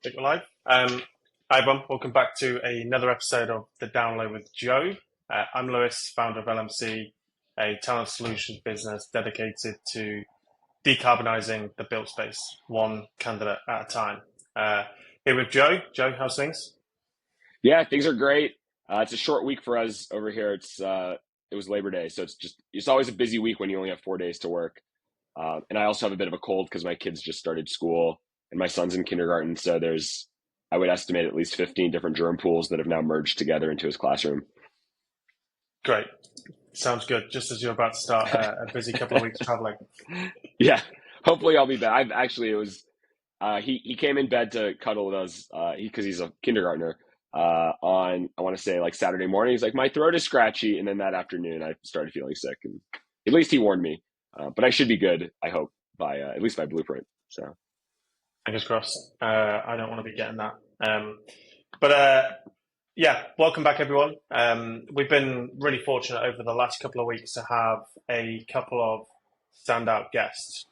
Think we're live. Hi, everyone. Welcome back to another episode of The Download with Joe. I'm Lewis, founder of LMC, a talent solutions business dedicated to decarbonising the built space, one candidate at a time. Here with Joe. Joe, how's things? Yeah, things are great. It's a short week for us over here. It was Labor Day, so it's always a busy week when you only have 4 days to work. And I also have a bit of a cold because my kids just started school and my son's in kindergarten. So I would estimate at least 15 different germ pools that have now merged together into his classroom. Great. Sounds good. Just as you're about to start a busy couple of weeks traveling. Yeah, hopefully I'll be back. He came in bed to cuddle with us because he's a kindergartner on, I want to say, like Saturday morning. He's like, my throat is scratchy. And then that afternoon I started feeling sick, and at least he warned me. But I should be good, I hope, by at least by Blueprint. So Fingers crossed. I don't want to be getting that. But yeah, welcome back, everyone. We've been really fortunate over the last couple of weeks to have a couple of standout guests.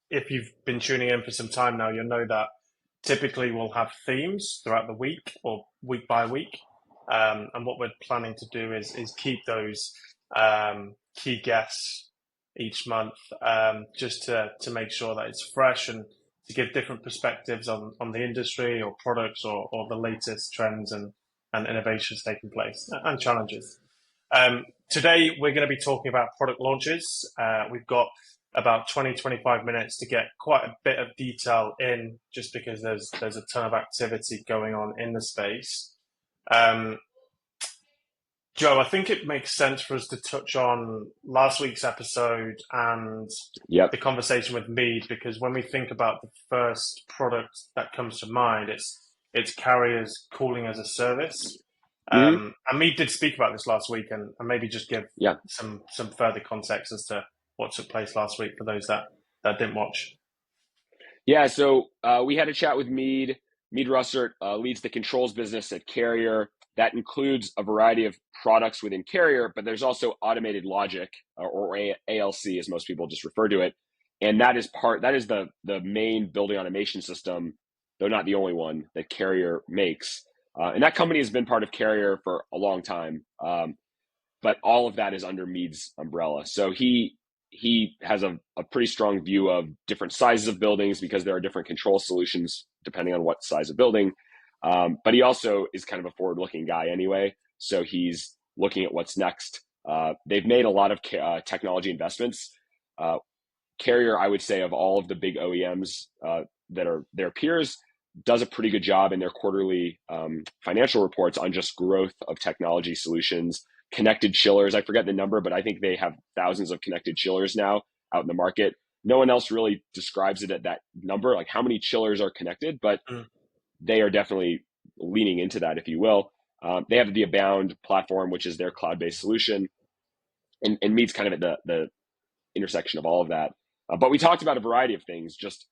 If you've been tuning in for some time now, you'll know that typically we'll have themes throughout the week or week by week. And what we're planning to do is keep those key guests each month, just to make sure that it's fresh and to give different perspectives on the industry or products or the latest trends and innovations taking place and challenges. Today, we're going to be talking about product launches. We've got about 20-25 minutes to get quite a bit of detail in, just because there's a ton of activity going on in the space. Joe, I think it makes sense for us to touch on last week's episode and yep. the conversation with Mead, because when we think about the first product that comes to mind, it's carriers cooling as a service. And Mead did speak about this last week, and maybe just give some further context as to what took place last week for those that didn't watch. Yeah, so we had a chat with Mead. Mead Russert leads the controls business at Carrier. That includes a variety of products within Carrier, but there's also automated logic, or ALC as most people just refer to it. And that is the main building automation system, though not the only one, that Carrier makes. And that company has been part of Carrier for a long time. But all of that is under Mead's umbrella. So he has a pretty strong view of different sizes of buildings, because there are different control solutions depending on what size of building. But he also is kind of a forward-looking guy anyway. So he's looking at what's next. They've made a lot of technology investments. Carrier, I would say, of all of the big OEMs that are their peers, does a pretty good job in their quarterly financial reports on just growth of technology solutions. Connected chillers, I forget the number, but I think they have thousands of connected chillers now out in the market. No one else really describes it at that number, like how many chillers are connected, but they are definitely leaning into that, if you will. They have the Abound platform, which is their cloud-based solution, and Mead's kind of at the intersection of all of that. But we talked about a variety of things, just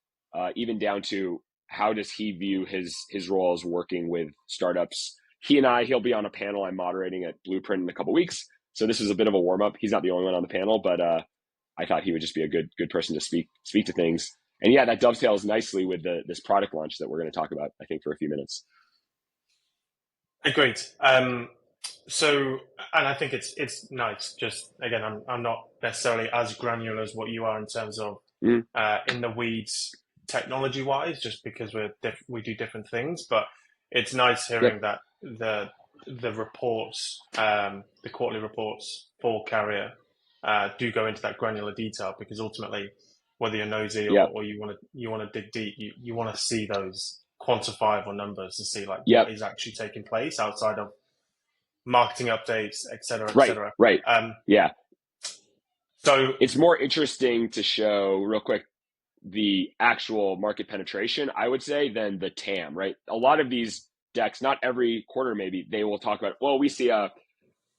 even down to how does he view his role as working with startups. He'll be on a panel I'm moderating at Blueprint in a couple of weeks. So this is a bit of a warm up. He's not the only one on the panel, but I thought he would just be a good person to speak to things. And yeah, that dovetails nicely with this product launch that we're going to talk about, I think, for a few minutes. Agreed. So, and I think it's nice. Just again, I'm not necessarily as granular as what you are in terms of in the weeds technology wise, just because we do different things. But it's nice hearing that the reports, the quarterly reports for Carrier, do go into that granular detail, because ultimately, whether you're nosy or you want to dig deep, you want to see those quantifiable numbers to see what is actually taking place outside of marketing updates, et cetera, et cetera. Right. So it's more interesting to show real quick the actual market penetration, I would say, than the TAM, right? A lot of these decks, not every quarter maybe, they will talk about, well, we see a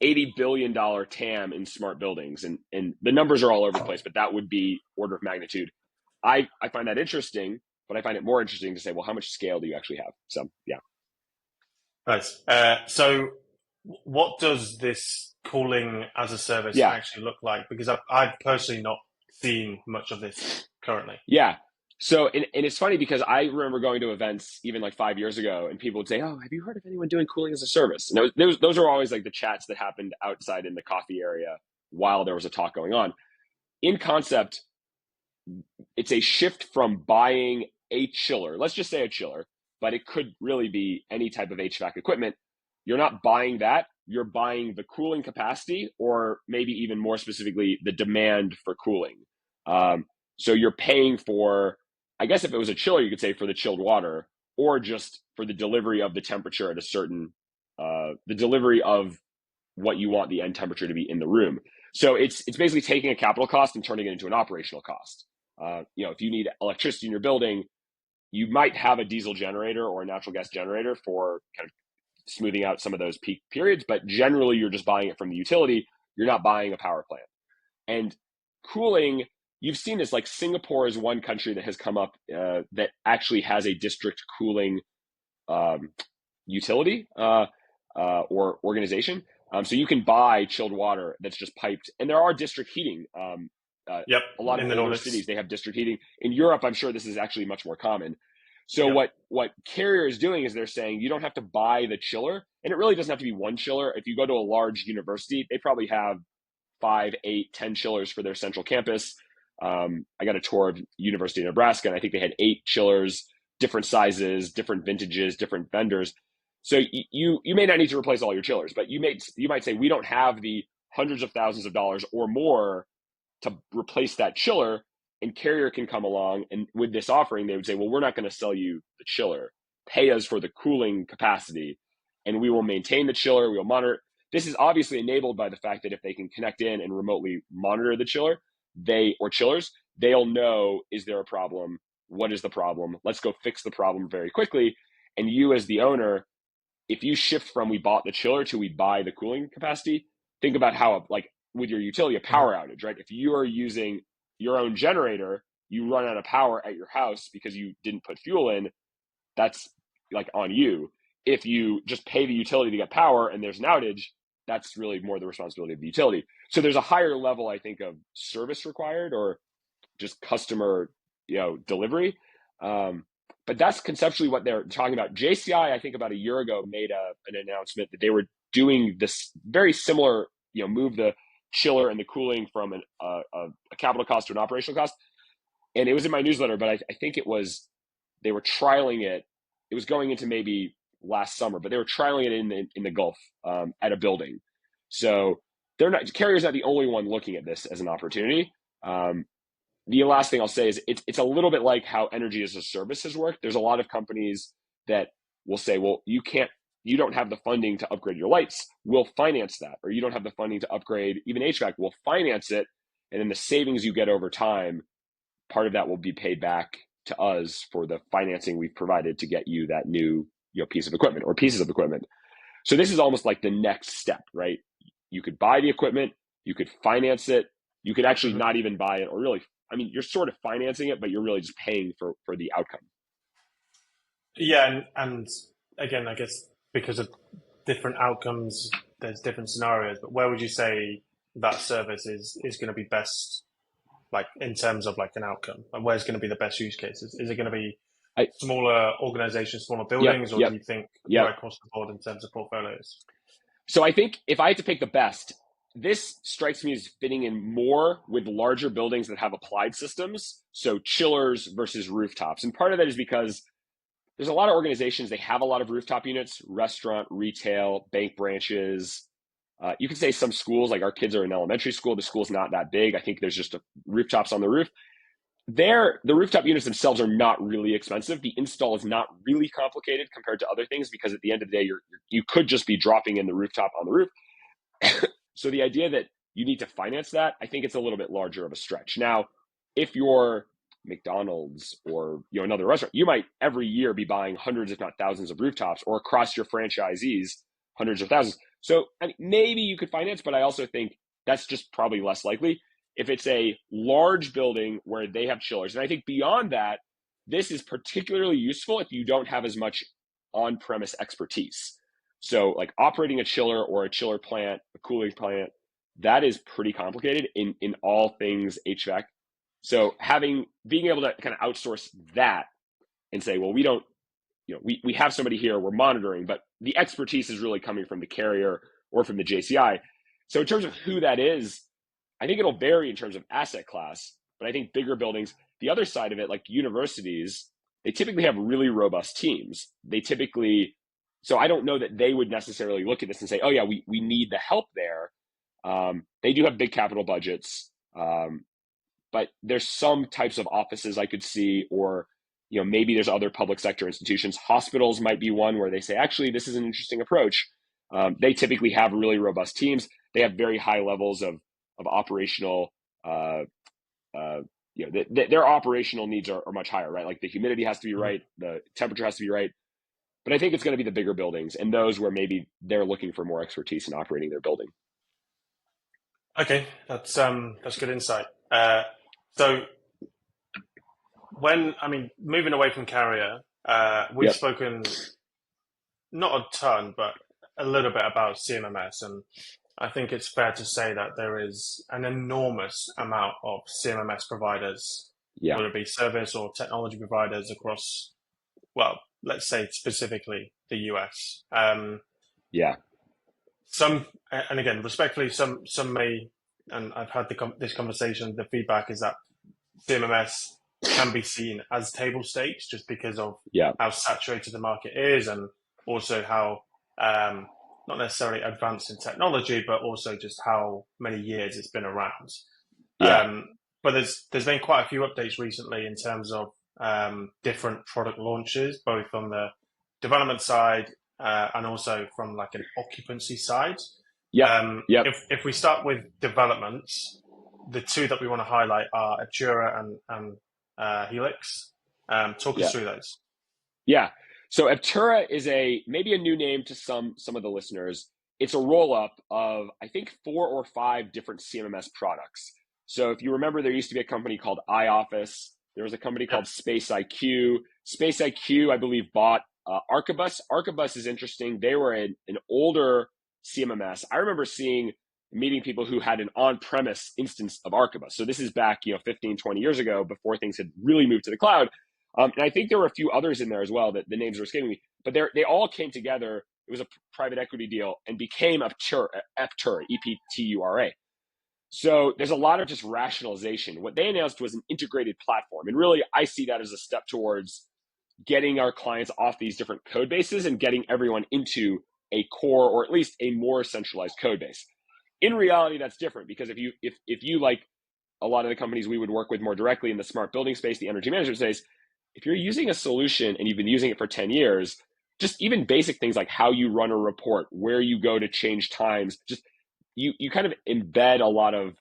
$80 billion TAM in smart buildings, and the numbers are all over the place, but that would be order of magnitude. I find that interesting, but I find it more interesting to say, well, how much scale do you actually have? So, yeah. Nice. So what does this cooling as a service actually look like? Because I've personally not seen much of this currently. Yeah. So, and it's funny because I remember going to events even like 5 years ago, and people would say, "Oh, have you heard of anyone doing cooling as a service?" And those are always like the chats that happened outside in the coffee area while there was a talk going on. In concept, it's a shift from buying a chiller. Let's just say a chiller, but it could really be any type of HVAC equipment. You're not buying that. You're buying the cooling capacity, or maybe even more specifically, the demand for cooling. So you're paying for, I guess if it was a chiller, you could say for the chilled water, or just for the delivery of the temperature at a certain, the delivery of what you want the end temperature to be in the room. So it's basically taking a capital cost and turning it into an operational cost. If you need electricity in your building, you might have a diesel generator or a natural gas generator for kind of smoothing out some of those peak periods, but generally you're just buying it from the utility. You're not buying a power plant. And cooling, you've seen this, like Singapore is one country that has come up that actually has a district cooling utility or organization. So you can buy chilled water that's just piped, and there are district heating. Yep, A lot in of the older Nordics. cities, they have district heating. In Europe, I'm sure this is actually much more common. So Yep. what Carrier is doing is they're saying you don't have to buy the chiller, and it really doesn't have to be one chiller. If you go to a large university, they probably have 5, 8, 10 chillers for their central campus. I got a tour of University of Nebraska, and I think they had 8 chillers, different sizes, different vintages, different vendors. So you may not need to replace all your chillers, but you might say we don't have the hundreds of thousands of dollars or more to replace that chiller, and Carrier can come along, and with this offering they would say, well, we're not going to sell you the chiller, pay us for the cooling capacity, and we will maintain the chiller, we will monitor. This is obviously enabled by the fact that if they can connect in and remotely monitor the chiller, chillers, they'll know, is there a problem, what is the problem, let's go fix the problem very quickly. And you as the owner, if you shift from we bought the chiller to we buy the cooling capacity, think about how, like with your utility, a Mhm. power outage, right? If you are using your own generator, you run out of power at your house because you didn't put fuel in, that's like on you. If you just pay the utility to get power and there's an outage, that's really more the responsibility of the utility. So there's a higher level, I think, of service required, or just customer, delivery. Um, but that's conceptually what they're talking about. JCI, I think about a year ago, made an announcement that they were doing this very similar, move the chiller and the cooling from a capital cost to an operational cost. And it was in my newsletter, but I think they were trialing it. It was going into maybe last summer, but they were trialing it in the Gulf at a building. So Carrier's not the only one looking at this as an opportunity. The last thing I'll say is it's a little bit like how energy as a service has worked. There's a lot of companies that will say, well, you don't have the funding to upgrade your lights. We'll finance that. Or you don't have the funding to upgrade even HVAC. We'll finance it. And then the savings you get over time, part of that will be paid back to us for the financing we've provided to get you that new, piece of equipment or pieces of equipment. So this is almost like the next step, right? You could buy the equipment, you could finance it, you could actually Mhm. not even buy it, or really, I mean, you're sort of financing it, but you're really just paying for the outcome. Yeah, and again, I guess because of different outcomes, there's different scenarios. But where would you say that service is going to be best, like in terms of like an outcome? And where's going to be the best use cases? Is it going to be I, smaller organizations, smaller yep, buildings, or do yep, you think yep. right across the board in terms of portfolios? So I think if I had to pick the best, this strikes me as fitting in more with larger buildings that have applied systems. So chillers versus rooftops. And part of that is because there's a lot of organizations, they have a lot of rooftop units, restaurant, retail, bank branches. You could say some schools, like our kids are in elementary school, the school's not that big. I think there's just rooftops on the roof. The rooftop units themselves are not really expensive. The install is not really complicated compared to other things, because at the end of the day, you could just be dropping in the rooftop on the roof. So the idea that you need to finance that, I think it's a little bit larger of a stretch. Now, if you're McDonald's or another restaurant, you might every year be buying hundreds, if not thousands, of rooftops, or across your franchisees, hundreds of thousands. So I mean, maybe you could finance, but I also think that's just probably less likely. If it's a large building where they have chillers, and I think beyond that, this is particularly useful if you don't have as much on-premise expertise. So like operating a chiller or a chiller plant, a cooling plant, that is pretty complicated in all things HVAC. So being able to kind of outsource that and say, well, we don't, we have somebody here, we're monitoring, but the expertise is really coming from the carrier or from the JCI. So in terms of who that is, I think it'll vary in terms of asset class, but I think bigger buildings, the other side of it, like universities, they typically have really robust teams. So I don't know that they would necessarily look at this and say, oh yeah, we need the help there. They do have big capital budgets, but there's some types of offices I could see, or maybe there's other public sector institutions. Hospitals might be one where they say, actually, this is an interesting approach. They typically have really robust teams. They have very high levels of operational, their operational needs are much higher, right? Like the humidity has to be right, the temperature has to be right. But I think it's going to be the bigger buildings and those where maybe they're looking for more expertise in operating their building. Okay, that's good insight. So moving away from carrier, we've spoken not a ton, but a little bit about CMMS, and I think it's fair to say that there is an enormous amount of CMMS providers, whether it be service or technology providers across, well, let's say specifically the US. Some, and again, respectfully, some may, and I've had this conversation, the feedback is that CMMS can be seen as table stakes just because of how saturated the market is, and also how not necessarily advanced in technology, but also just how many years it's been around. But there's been quite a few updates recently in terms of different product launches, both on the development side and also from like an occupancy side. If we start with developments, the two that we want to highlight are Aptura and Helix. Talk us through those. Yeah. So Aptura is maybe a new name to some of the listeners. It's a roll-up of, I think, 4 or 5 different CMMS products. So if you remember, there used to be a company called iOffice. There was a company called Space IQ. Space IQ, I believe, bought Archibus. Archibus is interesting. They were an older CMMS. I remember meeting people who had an on-premise instance of Archibus. So this is back, 15, 20 years ago, before things had really moved to the cloud. And I think there were a few others in there as well that the names were escaping me, but they all came together. It was a private equity deal and became Aptura, EPTURA. So there's a lot of just rationalization. What they announced was an integrated platform. And really, I see that as a step towards getting our clients off these different code bases and getting everyone into a core, or at least a more centralized code base. In reality, that's different, because if you like a lot of the companies we would work with more directly in the smart building space, the energy management space, if you're using a solution and you've been using it for 10 years, just even basic things like how you run a report, where you go to change times, just you kind of embed a lot of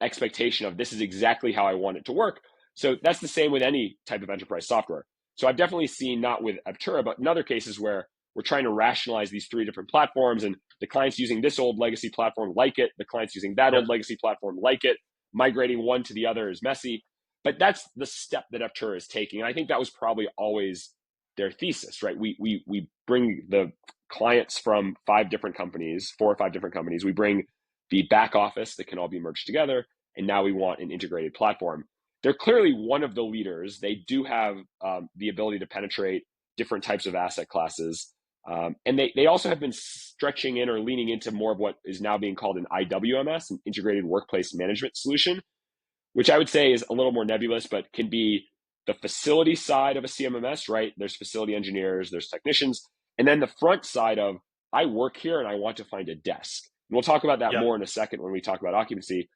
expectation of this is exactly how I want it to work. So that's the same with any type of enterprise software. So I've definitely seen, not with Aptura, but in other cases where we're trying to rationalize these 3 different platforms, and the client's using this old legacy platform, like it. The client's using that old legacy platform, like it. Migrating one to the other is messy. But that's the step that Aptura is taking. And I think that was probably always their thesis, right? We bring the clients from 5 different companies, 4 or 5 different companies. We bring the back office that can all be merged together. And now we want an integrated platform. They're clearly one of the leaders. They do have the ability to penetrate different types of asset classes. And they also have been stretching in or leaning into more of what is now being called an IWMS, an integrated workplace management solution, which I would say is a little more nebulous, but can be the facility side of a CMMS, right? There's facility engineers, there's technicians, and then the front side of, I work here and I want to find a desk. And we'll talk about that more in a second when we talk about occupancy.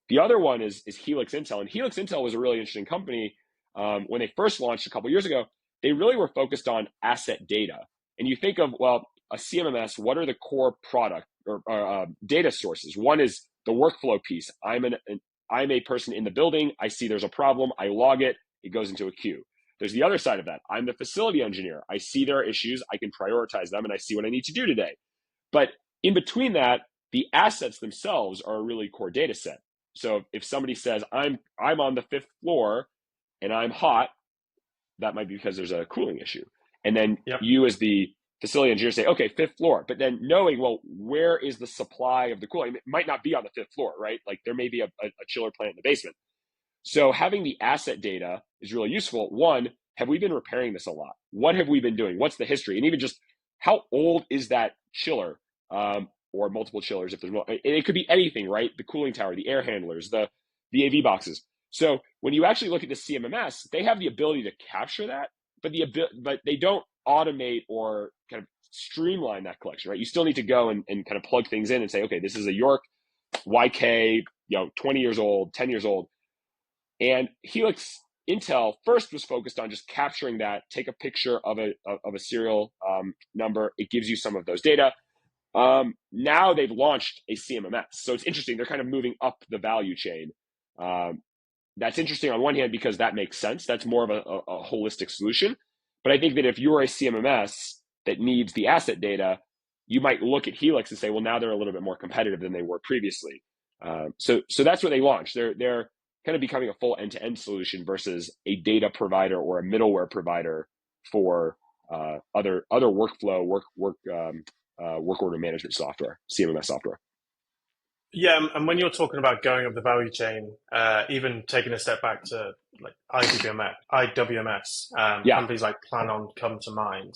The other one is Helix Intel. And Helix Intel was a really interesting company. When they first launched a couple of years ago, they really were focused on asset data. And you think of, well, a CMMS, what are the core product or data sources? One is the workflow piece. I'm a person in the building. I see there's a problem. I log it. It goes into a queue. There's the other side of that. I'm the facility engineer. I see there are issues. I can prioritize them, and I see what I need to do today. But in between that, the assets themselves are a really core data set. So if somebody says, I'm on the 5th floor and I'm hot, that might be because there's a cooling issue. And then you as the facility engineer say, okay, 5th floor. But then knowing, well, where is the supply of the cooling? It might not be on the 5th floor, right? Like there may be a chiller plant in the basement. So having the asset data is really useful. One, have we been repairing this a lot? What have we been doing? What's the history? And even just how old is that chiller, or multiple chillers if there's more. It could be anything, right? The cooling tower, the air handlers, the AV boxes. So when you actually look at the CMMS, they have the ability to capture that, but they don't automate or kind of streamline that collection, right? You still need to go and kind of plug things in and say, okay, this is a York YK, 20 years old, 10 years old. And Helix Intel first was focused on just capturing that, take a picture of a serial number. It gives you some of those data. Now they've launched a CMMS. So it's interesting. They're kind of moving up the value chain. That's interesting on one hand because that makes sense. That's more of a holistic solution. But I think that if you're a CMMS that needs the asset data, you might look at Helix and say, well, now they're a little bit more competitive than they were previously. So that's what they launched. They're kind of becoming a full end-to-end solution versus a data provider or a middleware provider for other workflow work order management software, CMMS software. Yeah, and when you're talking about going up the value chain, even taking a step back to like IWMS, companies like Planon come to mind.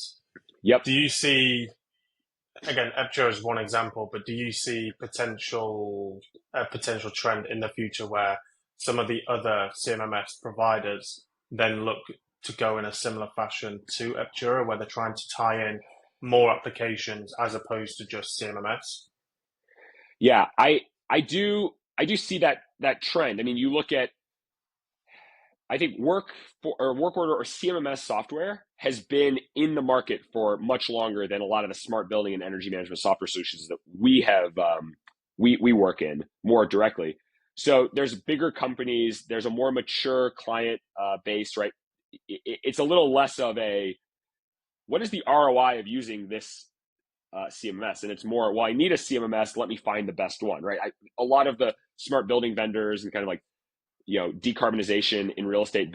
Yep. Do you see, again, Epture is one example, but do you see a potential trend in the future where some of the other CMMS providers then look to go in a similar fashion to Eptura, where they're trying to tie in more applications as opposed to just CMMS? Yeah, I do see that trend. I mean, you look at, I think work order or CMMS software has been in the market for much longer than a lot of the smart building and energy management software solutions that we have we work in more directly. So there's bigger companies, there's a more mature client base, right? It's a little less of a, what is the ROI of using this CMMS? And it's more, well, I need a CMMS, let me find the best one, right? A lot of the smart building vendors and kind of like, decarbonization in real estate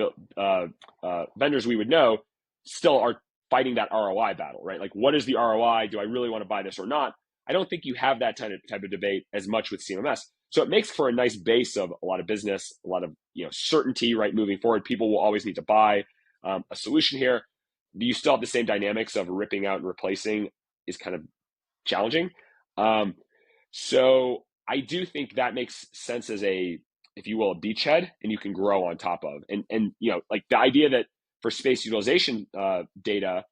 vendors we would know still are fighting that ROI battle, right? Like, what is the ROI? Do I really want to buy this or not? I don't think you have that type of debate as much with CMMS. So it makes for a nice base of a lot of business, a lot of certainty, right? Moving forward, people will always need to buy a solution here. You still have the same dynamics of ripping out and replacing is kind of challenging. So I do think that makes sense as a, if you will, a beachhead, and you can grow on top of. And like the idea that for space utilization data,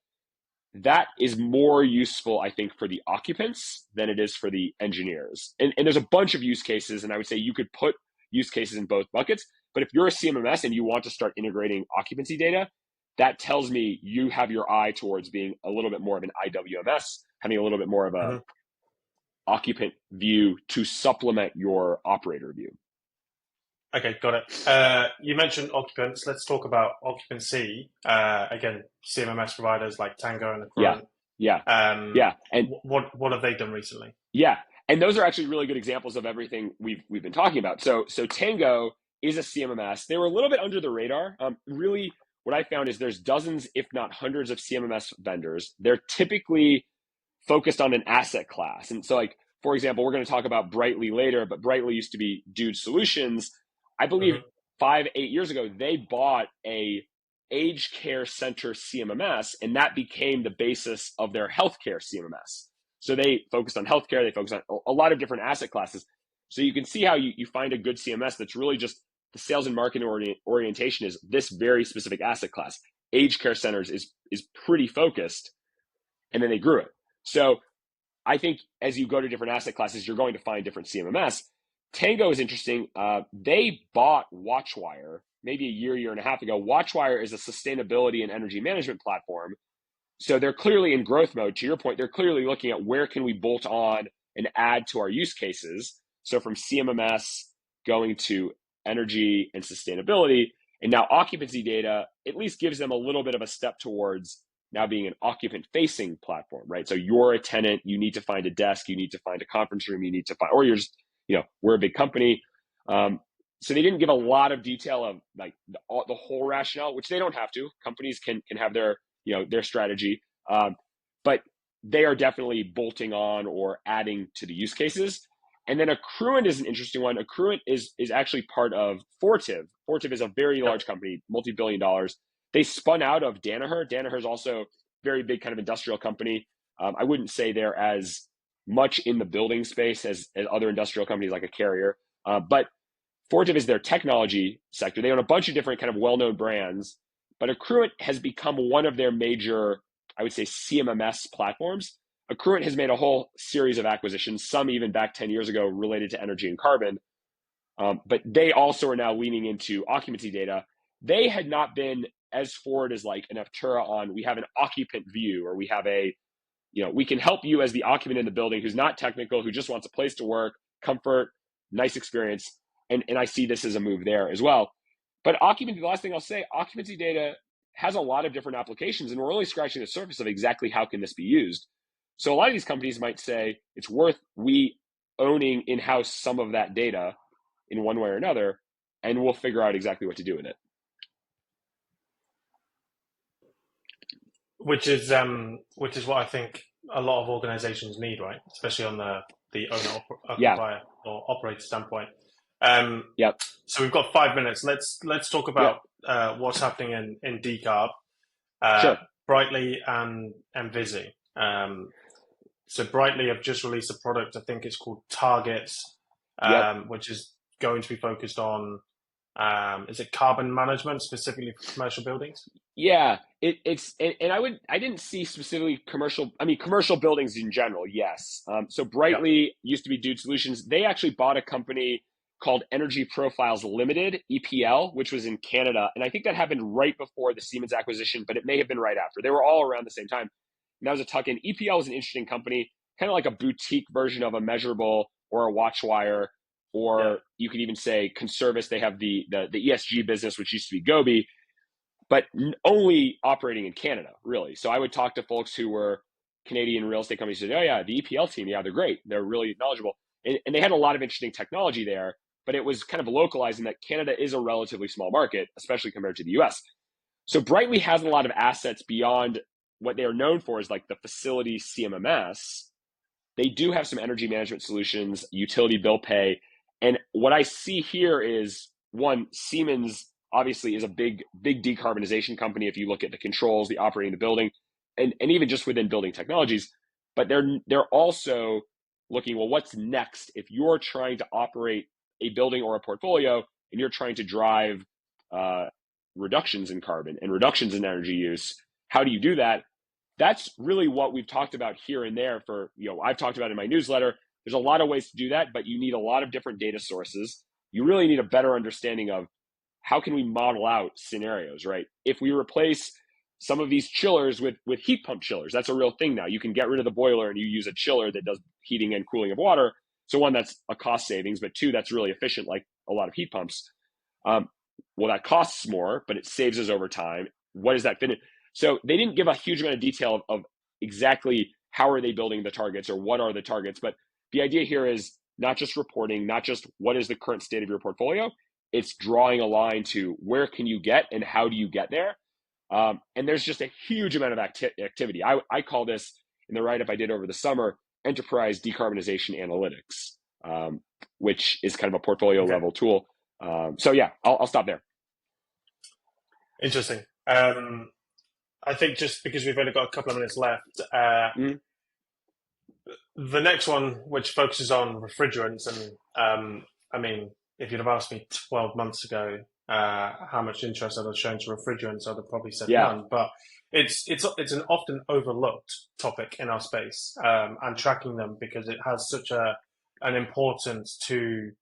that is more useful, I think, for the occupants than it is for the engineers. And there's a bunch of use cases, and I would say you could put use cases in both buckets. But if you're a CMMS and you want to start integrating occupancy data, that tells me you have your eye towards being a little bit more of an IWMS, having a little bit more of a occupant view to supplement your operator view. Okay, got it. You mentioned occupants. Let's talk about occupancy. Again, CMMS providers like Tango and Accruent. Yeah. And what have they done recently? Yeah, and those are actually really good examples of everything we've been talking about. So Tango is a CMMS. They were a little bit under the radar. Really, what I found is there's dozens, if not hundreds, of CMMS vendors. They're typically focused on an asset class, and so like, for example, we're going to talk about Brightly later, but Brightly used to be Dude Solutions. I believe 5-8 years ago, they bought a aged care center CMMS, and that became the basis of their healthcare CMMS. So they focused on healthcare, they focused on a lot of different asset classes. So you can see how you find a good CMS that's really just the sales and marketing orientation is this very specific asset class. Aged care centers is pretty focused, and then they grew it. So I think as you go to different asset classes, you're going to find different CMMS. Tango is interesting. They bought Watchwire maybe a year and a half ago. Watchwire is a sustainability and energy management platform. So they're clearly in growth mode. To your point, they're clearly looking at where can we bolt on and add to our use cases. So from CMMS going to energy and sustainability, and now occupancy data at least gives them a little bit of a step towards now being an occupant-facing platform, right? So you're a tenant, you need to find a desk, you need to find a conference room, you need to find, or you're just, we're a big company. So they didn't give a lot of detail of like the whole rationale, which they don't have to. Companies can have their, their strategy, but they are definitely bolting on or adding to the use cases. And then Accruent is an interesting one. Accruent is actually part of Fortive. Fortive is a very Yep. large company, multi-billion dollars. They spun out of Danaher. Danaher is also a very big kind of industrial company. I wouldn't say they're as much in the building space as other industrial companies like a Carrier, but Fortive is their technology sector. They own a bunch of different kind of well-known brands, but Accruent has become one of their major, I would say, CMMS platforms. Accruent has made a whole series of acquisitions, some even back 10 years ago related to energy and carbon. But they also are now leaning into occupancy data. They had not been as forward as like an Aptura on, we have an occupant view, or we have we can help you as the occupant in the building who's not technical, who just wants a place to work, comfort, nice experience. And I see this as a move there as well. But occupancy, the last thing I'll say, occupancy data has a lot of different applications, and we're only scratching the surface of exactly how can this be used. So a lot of these companies might say it's worth we owning in-house some of that data in one way or another, and we'll figure out exactly what to do with it. Which is what I think a lot of organizations need, right? Especially on the owner occupier or operator standpoint. Yep. So we've got 5 minutes. Let's talk Yep. about what's happening in decarb. Sure. Brightly and Envisi. So Brightly have just released a product. I think it's called Targets, which is going to be focused on is it carbon management specifically for commercial buildings? Yeah, I didn't see specifically commercial. I mean, commercial buildings in general, yes. So Yeah. Brightly used to be Dude Solutions. They actually bought a company called Energy Profiles Limited, EPL, which was in Canada, and I think that happened right before the Siemens acquisition, but it may have been right after. They were all around the same time. And that was a tuck-in. EPL was an interesting company, kind of like a boutique version of a Measurable or a Watchwire, Yeah. or you could even say Conservice. They have the ESG business, which used to be Gobi, but only operating in Canada, really. So I would talk to folks who were Canadian real estate companies who said, oh yeah, the EPL team, yeah, they're great. They're really knowledgeable. And they had a lot of interesting technology there, but it was kind of localizing that Canada is a relatively small market, especially compared to the US. So Brightly has a lot of assets beyond what they are known for is like the facility CMMS. They do have some energy management solutions, utility bill pay. And what I see here is one, Siemens obviously is a big decarbonization company if you look at the controls, the operating the building, and even just within building technologies. But they're also looking, well, what's next if you're trying to operate a building or a portfolio and you're trying to drive reductions in carbon and reductions in energy use? How do you do that? That's really what we've talked about here and there I've talked about in my newsletter. There's a lot of ways to do that, but you need a lot of different data sources. You really need a better understanding of how can we model out scenarios, right? If we replace some of these chillers with heat pump chillers, that's a real thing now. You can get rid of the boiler and you use a chiller that does heating and cooling of water. So one, that's a cost savings, but two, that's really efficient, like a lot of heat pumps. Well, that costs more, but it saves us over time. What does that fit in? So they didn't give a huge amount of detail of exactly how are they building the targets or what are the targets. But the idea here is not just reporting, not just what is the current state of your portfolio. It's drawing a line to where can you get and how do you get there. And there's just a huge amount of activity. I call this, in the write-up I did over the summer, enterprise decarbonization analytics, which is kind of a portfolio level tool. So yeah, I'll stop there. Interesting. I think just because we've only got a couple of minutes left, the next one, which focuses on refrigerants, and I mean, if you'd have asked me 12 months ago how much interest I was shown to refrigerants, I'd have probably said none. But it's an often overlooked topic in our space, and tracking them because it has such an importance to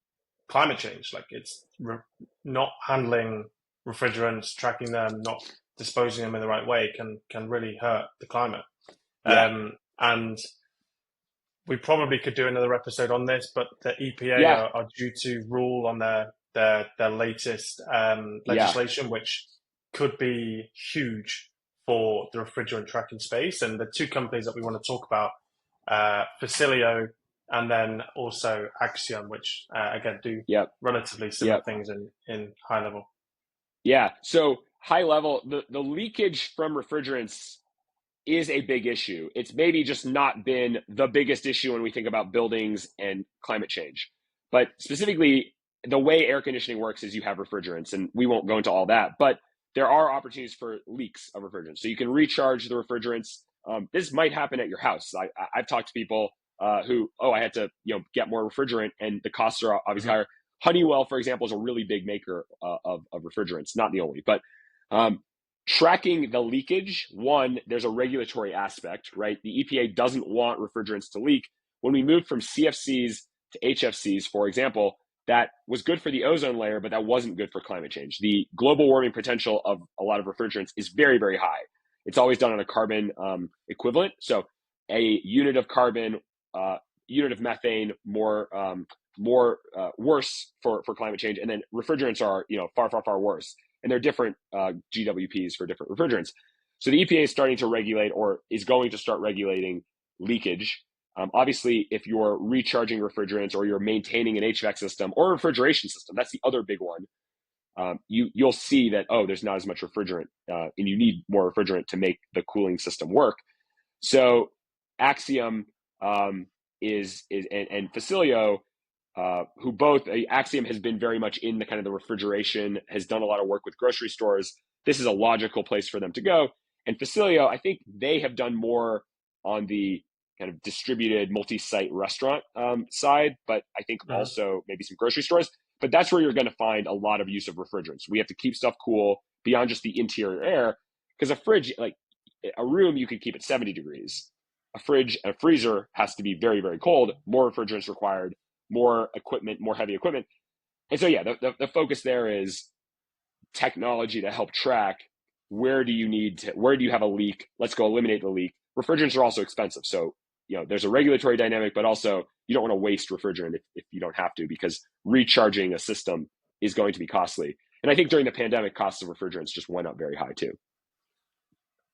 climate change. Like it's not handling refrigerants, tracking them, not disposing them in the right way can really hurt the climate. And we probably could do another episode on this, but the EPA are due to rule on their latest legislation, which could be huge for the refrigerant tracking space. And the two companies that we want to talk about, Facilio and then also Axiom, which again do relatively similar things in high level. Yeah. So high level, the leakage from refrigerants is a big issue. It's maybe just not been the biggest issue when we think about buildings and climate change. But specifically, the way air conditioning works is you have refrigerants, and we won't go into all that, but there are opportunities for leaks of refrigerants. So you can recharge the refrigerants. This might happen at your house. I've talked to people who, I had to get more refrigerant, and the costs are obviously higher. Honeywell, for example, is a really big maker of refrigerants, not the only, but tracking the leakage, one, there's a regulatory aspect, right? The EPA doesn't want refrigerants to leak. When we moved from CFCs to HFCs, for example, that was good for the ozone layer, but that wasn't good for climate change. The global warming potential of a lot of refrigerants is very, very high. It's always done on a carbon equivalent. So a unit of carbon, unit of methane, worse for climate change. And then refrigerants are, far, far, far worse. And they're different GWPs for different refrigerants. So the EPA is starting to regulate, or is going to start regulating, leakage. Obviously, if you're recharging refrigerants, or you're maintaining an HVAC system or a refrigeration system, that's the other big one. You'll see that, there's not as much refrigerant, and you need more refrigerant to make the cooling system work. So Axiom and Facilio, who both, Axiom has been very much in the kind of the refrigeration, has done a lot of work with grocery stores. This is a logical place for them to go. And Facilio, I think they have done more on the kind of distributed multi-site restaurant side, but I think also maybe some grocery stores. But that's where you're going to find a lot of use of refrigerants. We have to keep stuff cool beyond just the interior air, because a fridge, like a room, you could keep it 70 degrees. A fridge and a freezer has to be very, very cold. More refrigerants required, more equipment, more heavy equipment. And so, the focus there is technology to help track where do you have a leak? Let's go eliminate the leak. Refrigerants are also expensive. So, there's a regulatory dynamic, but also you don't want to waste refrigerant if you don't have to, because recharging a system is going to be costly. And I think during the pandemic, costs of refrigerants just went up very high too.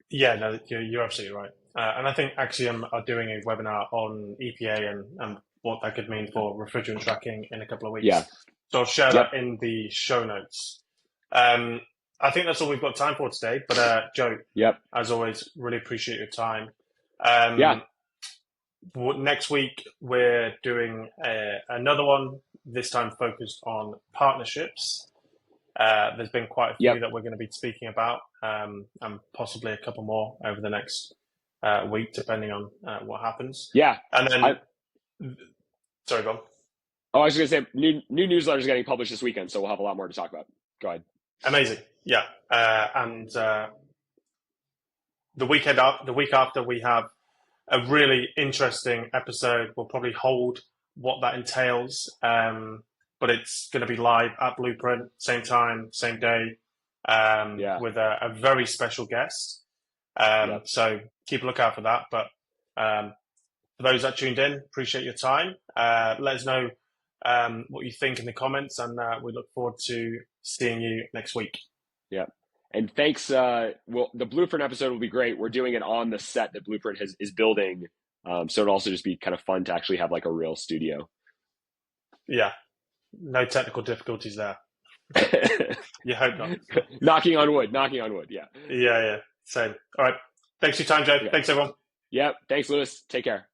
Yeah, no, you're absolutely right. And I think Axiom are doing a webinar on EPA and what that could mean for refrigerant tracking in a couple of weeks. Yeah. So I'll share that in the show notes. I think that's all we've got time for today. But Joe, as always, really appreciate your time. Next week, we're doing another one, this time focused on partnerships. There's been quite a few that we're going to be speaking about, and possibly a couple more over the next week, depending on what happens. Yeah. And then, sorry, go on. Oh, I was going to say, new newsletters are getting published this weekend, so we'll have a lot more to talk about. Go ahead. Amazing. Yeah. And the week after, we have a really interesting episode. We'll probably hold what that entails, but it's going to be live at Blueprint, same time, same day, with a very special guest. So keep a lookout for that. But for those that tuned in, appreciate your time. Let us know what you think in the comments, and we look forward to seeing you next week. Yeah. And thanks. The Blueprint episode will be great. We're doing it on the set that Blueprint is building. So it'll also just be kind of fun to actually have like a real studio. Yeah. No technical difficulties there. You hope not. Knocking on wood. Yeah. Yeah. Same. All right. Thanks for your time, Joe. Yeah. Thanks, everyone. Yeah. Thanks, Lewis. Take care.